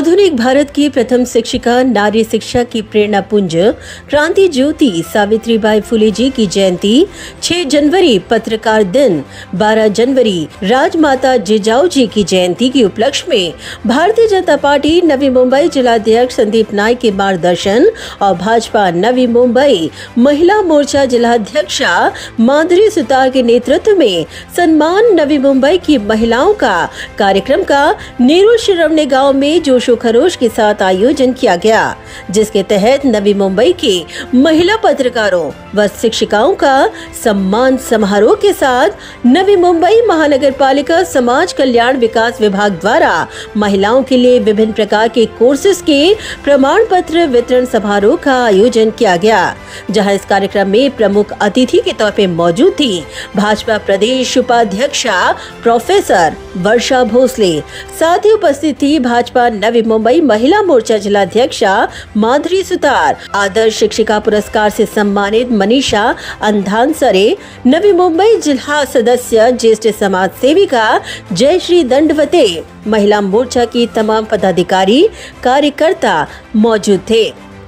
आधुनिक भारत की प्रथम शिक्षिका, नारी शिक्षा की प्रेरणा पुंज, क्रांति ज्योति सावित्रीबाई फुले जी की जयंती 6 जनवरी पत्रकार दिन, 12 जनवरी राजमाता जिजाऊ जी की जयंती के उपलक्ष्य में भारतीय जनता पार्टी नवी मुंबई जिलाध्यक्ष संदीप नाइक के मार्गदर्शन और भाजपा नवी मुंबई महिला मोर्चा जिलाध्यक्षा माधुरी सुतार के नेतृत्व में सम्मान नवी मुंबई की महिलाओं का कार्यक्रम का नेहरू शिरवणे गांव में जोशो खरोश के साथ आयोजन किया गया, जिसके तहत नवी मुंबई के महिला पत्रकारों व शिक्षिकाओं का सम्मान समारोह के साथ नवी मुंबई महानगर पालिका समाज कल्याण विकास विभाग द्वारा महिलाओं के लिए विभिन्न प्रकार के कोर्सेज के प्रमाण पत्र वितरण समारोह का आयोजन किया गया, जहां इस कार्यक्रम में प्रमुख अतिथि के तौर पर मौजूद थी भाजपा प्रदेश उपाध्यक्षा प्रोफेसर वर्षा भोसले। साथ ही उपस्थित थी भाजपा नवी मुंबई महिला मोर्चा जिलाध्यक्षा माधुरी सुतार, आदर्श शिक्षिका पुरस्कार से सम्मानित मनीषा अंधानसरे, नवी मुंबई जिला सदस्य ज्येष्ठ समाज सेविका जयश्री दंडवते, महिला मोर्चा की तमाम पदाधिकारी कार्यकर्ता मौजूद थे।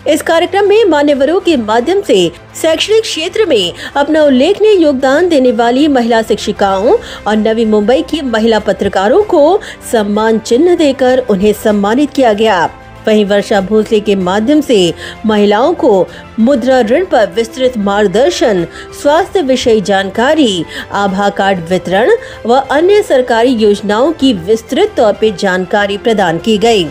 इस कार्यक्रम में मान्यवरों के माध्यम से शैक्षणिक क्षेत्र में अपना उल्लेखनीय योगदान देने वाली महिला शिक्षिकाओं और नवी मुंबई की महिला पत्रकारों को सम्मान चिन्ह देकर उन्हें सम्मानित किया गया। वहीं वर्षा भोसले के माध्यम से महिलाओं को मुद्रा ऋण पर विस्तृत मार्गदर्शन, स्वास्थ्य विषय जानकारी, आभा कार्ड वितरण व अन्य सरकारी योजनाओं की विस्तृत तौर पर जानकारी प्रदान की गई।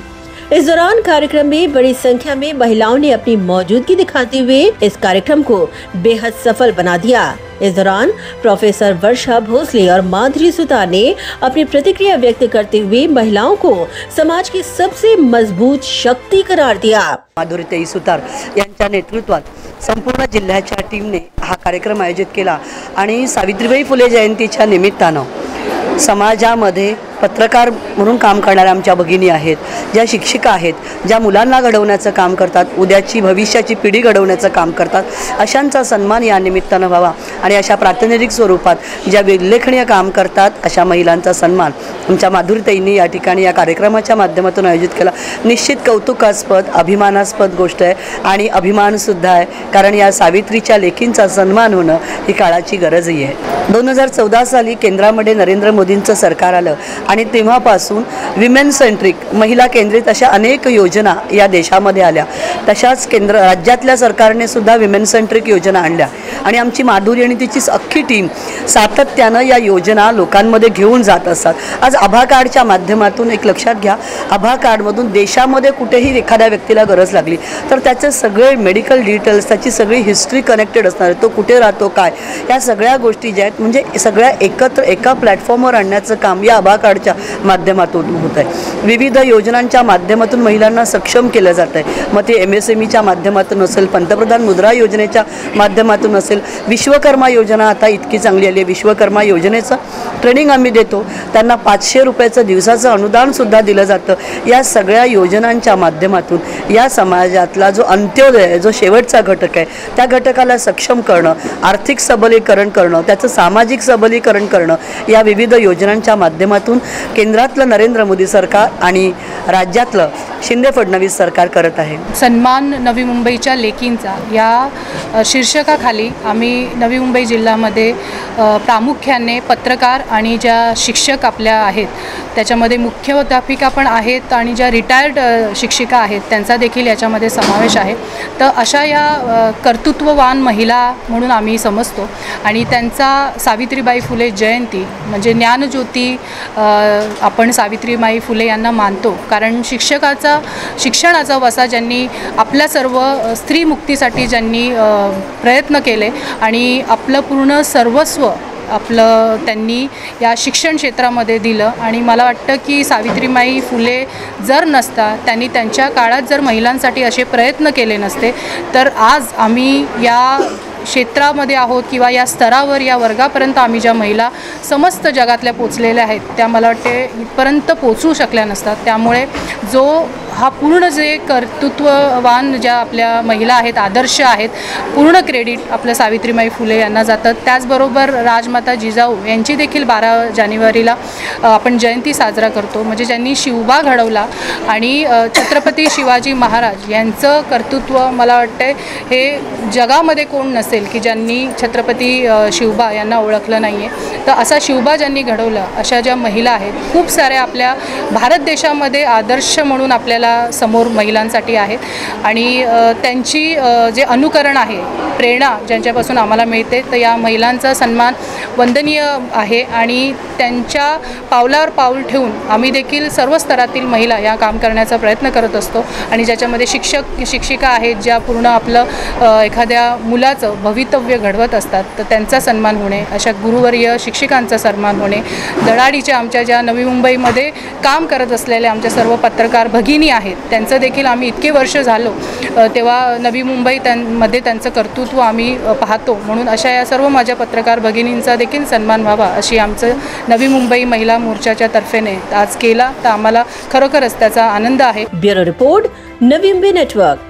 इस दौरान कार्यक्रम में बड़ी संख्या में महिलाओं ने अपनी मौजूदगी दिखाते हुए इस कार्यक्रम को बेहद सफल बना दिया। इस दौरान प्रोफेसर वर्षा भोसले और माधुरी सुतार ने अपनी प्रतिक्रिया व्यक्त करते हुए महिलाओं को समाज की सबसे मजबूत शक्ति करार दिया। माधुरी सुतार यांच्या नेतृत्वात संपूर्ण जिल्ह्याच्या टीमने हा कार्यक्रम आयोजित केला आणि सावित्रीबाई फुले जयंतीच्या निमित्तानं समाजामध्ये पत्रकार म्हणून काम करणाऱ्या आमच्या भगिनी आहेत, ज्या शिक्षिका आहेत, ज्या मुलांना घडवण्याचं काम करतात, उद्याची भविष्याची पिढी घडवण्याचं काम करतात, अशांचा सन्मान या निमित्तानं व्हावा आणि अशा प्रातिनिधिक स्वरूपात ज्या उल्लेखनीय काम करतात अशा महिलांचा सन्मान आमच्या माधुरीताईंनी या ठिकाणी या कार्यक्रमाच्या माध्यमातून आयोजित केला। निश्चित कौतुकास्पद, अभिमानास्पद गोष्ट आहे आणि अभिमानसुद्धा आहे, कारण या सावित्रीच्या लेकींचा सन्मान होणं ही काळाची गरजही आहे। 2014 साली केंद्रामध्ये नरेंद्र मोदींचं सरकार आलं आणि तेव्हापासून विमेन सेंट्रिक, महिला केंद्रित अशा अनेक योजना या देशामध्ये आल्या। तशाच राज्यातल्या सरकारने सुद्धा विमेन सेंट्रिक योजना आणल्या आणि आमची माधुरी आणि तिची अख्खी टीम सातत्यानं या योजना लोकांमध्ये घेऊन जात असतात। आज आभा कार्डच्या माध्यमातून एक लक्षात घ्या, आभा कार्डमधून देशामध्ये कुठेही एखाद्या व्यक्तीला गरज लागली तर त्याचे सगळे मेडिकल डिटेल्स, त्याची सगळी हिस्ट्री कनेक्टेड असणार आहे, तो कुठे राहतो, काय, या सगळ्या गोष्टी ज्या आहेत म्हणजे सगळ्या एकत्र एका प्लॅटफॉर्मवर आणण्याचं काम या आभा कार्डच्या माध्यमातून होत आहे। विविध योजनांच्या माध्यमातून महिलांना सक्षम केलं जात आहे, मग ते MSMEच्या माध्यमातून असेल, पंतप्रधान मुद्रा योजनेच्या माध्यमातून असेल, विश्वकर्मा योजना आता इतकी चांगली आली आहे, विश्वकर्मा योजनेचं ट्रेनिंग आम्ही देतो, त्यांना 500 रुपयाचं दिवसाचं अनुदान सुद्धा दिलं जातं। या सगळ्या योजनांच्या माध्यमातून या समाजातला जो अंत्योदय आहे, जो शेवटचा घटक आहे, त्या घटकाला सक्षम करणं, आर्थिक सबलीकरण करणं, त्याचं सामाजिक सबलीकरण करणं या विविध योजनांच्या माध्यमातून केंद्रातलं नरेंद्र मोदी सरकार आणि राज्यातलं शिंदे फडणवीस सरकार करत आहे। सन्मान नवी मुंबईच्या लेकींचा या शीर्षकाखाली आम्ही नवी मुंबई जिल्ह्यामध्ये प्रामुख्याने पत्रकार आणि ज्या शिक्षक आपल्या आहेत, त्याच्यामध्ये मुख्याध्यापिका पण आहेत आणि ज्या रिटायर्ड शिक्षिका आहेत त्यांचा देखील याच्यामध्ये समावेश आहे। तर अशा या कर्तृत्ववान महिला म्हणून आम्ही समजतो आणि त्यांचा सावित्रीबाई फुले जयंती म्हणजे ज्ञानज्योती आपण सावित्रीबाई फुले यांना मानतो, कारण शिक्षणाचा वसा ज्यांनी आपल्या सर्व स्त्री मुक्तीसाठी ज्यांनी प्रयत्न केले आणि आपलं पूर्ण सर्वस्व आपलं त्यांनी या शिक्षण क्षेत्रामध्ये दिलं आणि मला वाटतं की सावित्रीबाई फुले जर नसता, त्यांनी त्यांच्या काळात जर महिलांसाठी असे प्रयत्न केले नसते तर आज आम्ही या क्षेत्रामध्ये आहोत किंवा या स्तरावर या वर्गापर्यंत आम्ही ज्या महिला समस्त जगातल्या पोचलेल्या आहेत त्या मला वाटते इथपर्यंत पोचू शकल्या नसतात। त्यामुळे जो हा पूर्ण जे कर्तृत्ववान ज्या आपल्या महिला आहेत, आदर्श आहेत, पूर्ण क्रेडिट आपल्या सावित्रीबाई फुले यांना जातं. त्याचबरोबर राजमाता जिजाऊ यांची देखील 12 जानेवारीला आपण जयंती साजरा करतो. म्हणजे ज्यांनी शिवबा घडवला आणि छत्रपती शिवाजी महाराज यांचं कर्तृत्व मला वाटतं हे जगामध्ये कोण नसेल की ज्यांनी छत्रपती शिवबा यांना ओळखलं नाही आहे. तर असा शिवबा ज्यांनी घडवला अशा ज्या महिला आहेत खूप साऱ्या आपल्या भारत देशामध्ये आदर्श म्हणून आपल्याला समोर महिलांसाठी आहेत. आणि त्यांची जे अनुकरण आहे, प्रेरणा ज्यांच्यापासून आम्हाला मिळते, तर या महिलांचा सन्मान वंदनीय आहे. आणि त्यांच्या पावलावर पाऊल ठेवून आम्ही देखील सर्व स्तरातील महिला या काम करण्याचा प्रयत्न करत असतो. आणि ज्याच्यामध्ये शिक्षक शिक्षिका आहेत ज्या पूर्ण आपलं एखाद्या मुलाचं भवितव्य घडवत असतात, तर त्यांचा सन्मान होणे, अशा गुरुवर्य शिक्षिकांचा सन्मान होणे, दडाडीच्या आमच्या ज्या नवी मुंबईमध्ये काम करत असलेल्या आमच्या सर्व पत्रकार भगिनी आहेत त्यांचं देखील आम्ही इतके वर्ष झालो तेव्हा नवी मुंबई मध्ये त्यांचं कर्तृत्व आम्ही पाहतो. म्हणून अशा या सर्व माझ्या पत्रकार भगिनींचा देखील सन्मान व्हावा अशी आमचं नवी मुंबई महिला मोर्चाच्या तर्फेने आज केला. तर आम्हाला खरोखरच त्याचा आनंद आहे. Bureau report, Navi Mumbai network.